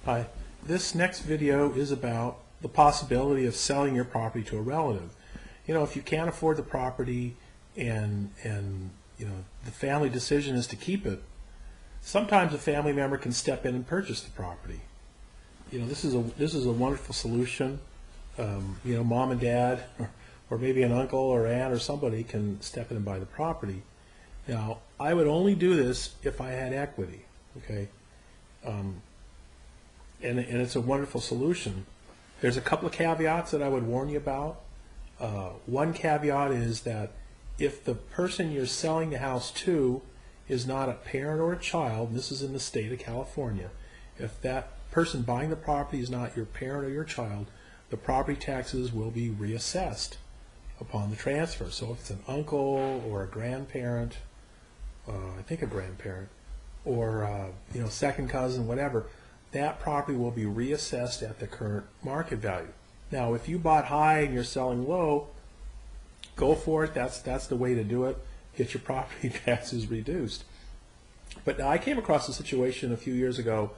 Hi, this next video is about the possibility of selling your property to a relative. You know, if you can't afford the property and you know the family decision is to keep it, sometimes a family member can step in and purchase the property. You know, this is a wonderful solution. You know, mom and dad, or maybe an uncle or aunt or somebody can step in and buy the property. Now, I would only do this if I had equity. Okay. And it's a wonderful solution. There's a couple of caveats that I would warn you about. One caveat is that if the person you're selling the house to is not a parent or a child, and this is in the state of California, if that person buying the property is not your parent or your child, the property taxes will be reassessed upon the transfer. So if it's an uncle or a grandparent, I think a grandparent, or you know, second cousin, whatever, that property will be reassessed at the current market value. Now, if you bought high and you're selling low, go for it. That's the way to do it. Get your property taxes reduced. But now, I came across a situation a few years ago.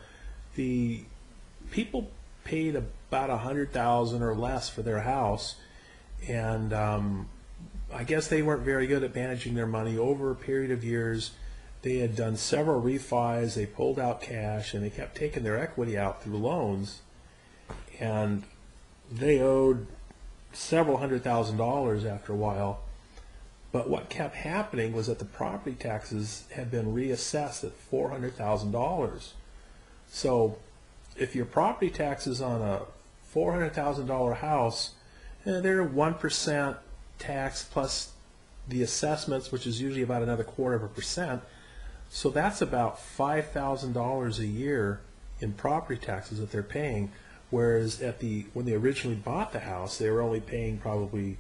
The people paid about $100,000 or less for their house, and I guess they weren't very good at managing their money. Over a period of years, they had done several refis, they pulled out cash, and they kept taking their equity out through loans, and they owed several $100,000 after a while. But what kept happening was that the property taxes had been reassessed at $400,000. So if your property taxes on a $400,000 house, they're 1% tax plus the assessments, which is usually about another 1/4%. So that's about $5,000 a year in property taxes that they're paying, whereas when they originally bought the house, they were only paying probably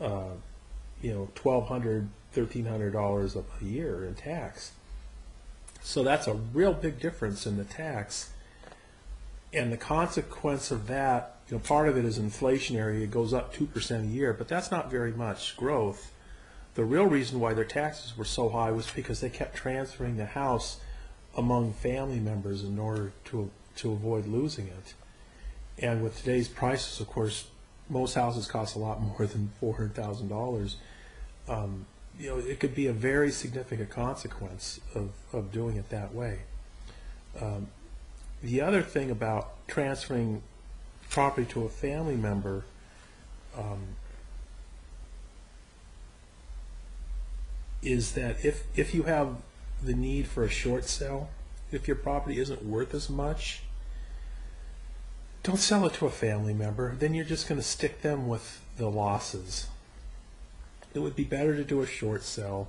you know, $1,200, $1,300 a year in tax. So that's a real big difference in the tax, and the consequence of that, you know, part of it is inflationary. It goes up 2% a year, but that's not very much growth. The real reason why their taxes were so high was because they kept transferring the house among family members in order to avoid losing it. And with today's prices, of course, most houses cost a lot more than $400,000. You know, it could be a very significant consequence of doing it that way. The other thing about transferring property to a family member, is that if you have the need for a short sale, if your property isn't worth as much, don't sell it to a family member. Then you're just going to stick them with the losses. It would be better to do a short sale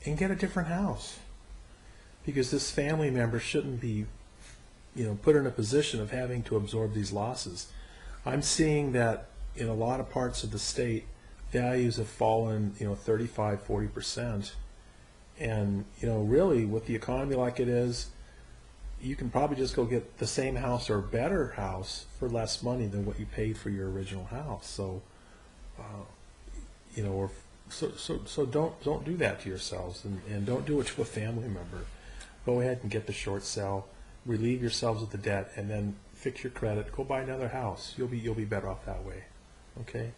and get a different house, because this family member shouldn't be, you know, put in a position of having to absorb these losses. I'm seeing that in a lot of parts of the state, values have fallen, you know, 35–40%, and you know, really, with the economy like it is, you can probably just go get the same house or a better house for less money than what you paid for your original house. So, you know, so don't do that to yourselves, and don't do it to a family member. Go ahead and get the short sale, relieve yourselves of the debt, and then fix your credit. Go buy another house. You'll be better off that way. Okay.